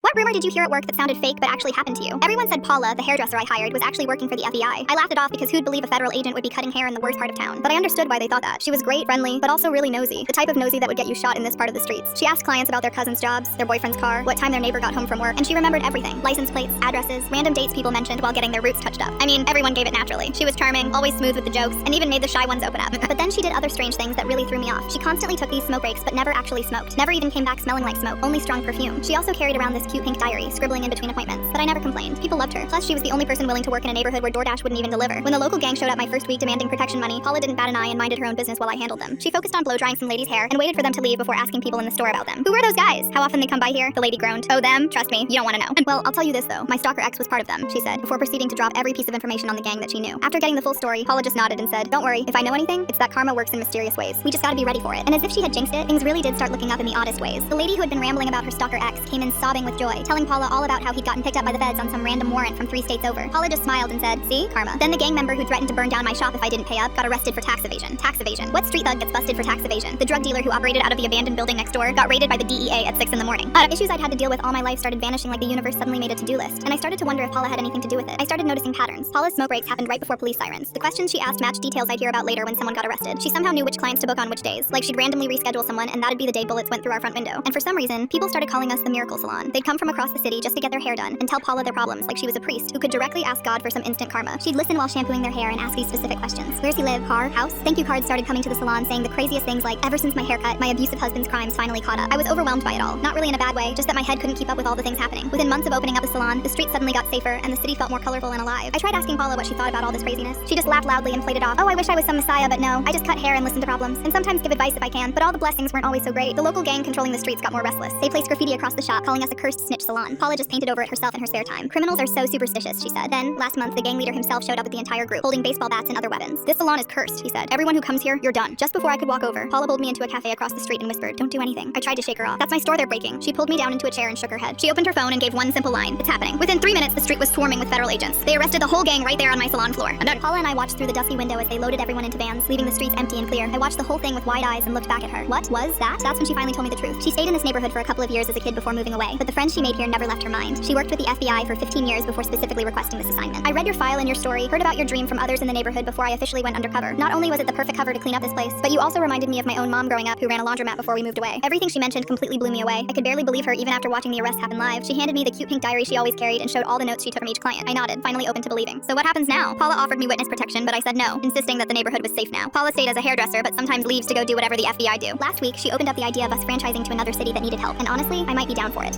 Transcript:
What rumor did you hear at work that sounded fake but actually happened to you? Everyone said Paula, the hairdresser I hired, was actually working for the FBI. I laughed it off because who'd believe a federal agent would be cutting hair in the worst part of town? But I understood why they thought that. She was great, friendly, but also really nosy. The type of nosy that would get you shot in this part of the streets. She asked clients about their cousins' jobs, their boyfriend's car, what time their neighbor got home from work, and she remembered everything. License plates, addresses, random dates people mentioned while getting their roots touched up. I mean, everyone gave it naturally. She was charming, always smooth with the jokes, and even made the shy ones open up. But then she did other strange things that really threw me off. She constantly took these smoke breaks but never actually smoked. Never even came back smelling like smoke, only strong perfume. She also carried around this cute pink diary, scribbling in between appointments. But I never complained. People loved her. Plus, she was the only person willing to work in a neighborhood where DoorDash wouldn't even deliver. When the local gang showed up my first week demanding protection money, Paula didn't bat an eye and minded her own business while I handled them. She focused on blow drying some ladies' hair and waited for them to leave before asking people in the store about them. Who were those guys? How often they come by here? The lady groaned. Oh, them? Trust me, you don't want to know. And well, I'll tell you this though. My stalker ex was part of them, she said, before proceeding to drop every piece of information on the gang that she knew. After getting the full story, Paula just nodded and said, "Don't worry, if I know anything, it's that karma works in mysterious ways. We just gotta be ready for it." And as if she had jinxed it, things really did start looking up in the oddest ways. The lady who had been rambling about her stalker ex came in sobbing with joy, telling Paula all about how he'd gotten picked up by the feds on some random warrant from 3 states over. Paula just smiled and said, "See? Karma." Then the gang member who threatened to burn down my shop if I didn't pay up got arrested for tax evasion. Tax evasion. What street thug gets busted for tax evasion? The drug dealer who operated out of the abandoned building next door got raided by the DEA at 6 in the morning. Issues I'd had to deal with all my life started vanishing like the universe suddenly made a to-do list, and I started to wonder if Paula had anything to do with it. I started noticing patterns. Paula's smoke breaks happened right before police sirens. The questions she asked matched details I'd hear about later when someone got arrested. She somehow knew which clients to book on which days. Like she'd randomly reschedule someone and that'd be the day bullets went through our front window. And for some reason, people started calling us the Miracle Salon. They'd come from across the city just to get their hair done and tell Paula their problems like she was a priest who could directly ask God for some instant karma. She'd listen while shampooing their hair and ask these specific questions. Where's he live? Car? House? Thank you cards started coming to the salon saying the craziest things like, ever since my haircut, my abusive husband's crimes finally caught up. I was overwhelmed by it all. Not really in a bad way, just that my head couldn't keep up with all the things happening. Within months of opening up the salon, the streets suddenly got safer and the city felt more colorful and alive. I tried asking Paula what she thought about all this craziness. She just laughed loudly and played it off. Oh, I wish I was some messiah, but no. I just cut hair and listen to problems, and sometimes give advice if I can, but all the blessings weren't always so great. The local gang controlling the streets got more restless. They placed graffiti across the shop, calling us a cursed snitch salon. Paula just painted over it herself in her spare time. Criminals are so superstitious, she said. Then, last month, the gang leader himself showed up with the entire group, holding baseball bats and other weapons. This salon is cursed, he said. Everyone who comes here, you're done. Just before I could walk over, Paula pulled me into a cafe across the street and whispered, "Don't do anything." I tried to shake her off. "That's my store they're breaking." She pulled me down into a chair and shook her head. She opened her phone and gave one simple line. "It's happening." Within 3 minutes, the street was swarming with federal agents. They arrested the whole gang right there on my salon floor. I'm done. Paula and I watched through the dusty window as they loaded everyone into vans, leaving the streets empty and clear. I watched the whole thing with wide eyes and looked back at her. What was that? That's when she finally told me the truth. She stayed in this neighborhood for a couple of years as a kid before moving away, but the friends she made here never left her mind. She worked with the FBI for 15 years before specifically requesting this assignment. I read your file and your story, heard about your dream from others in the neighborhood before I officially went undercover. Not only was it the perfect cover to clean up this place, but you also reminded me of my own mom growing up who ran a laundromat before we moved away. Everything she mentioned completely blew me away. I could barely believe her even after watching the arrest happen live. She handed me the cute pink diary she always carried and showed all the notes she took from each client. I nodded, finally open to believing. So what happens now? Paula offered me witness protection, but I said no, insisting that the neighborhood was safe now. Paula stayed as a hairdresser, but sometimes leaves to go do whatever the FBI do. Last week, she opened up the idea of us franchising to another city that needed help, and honestly, I might be down for it.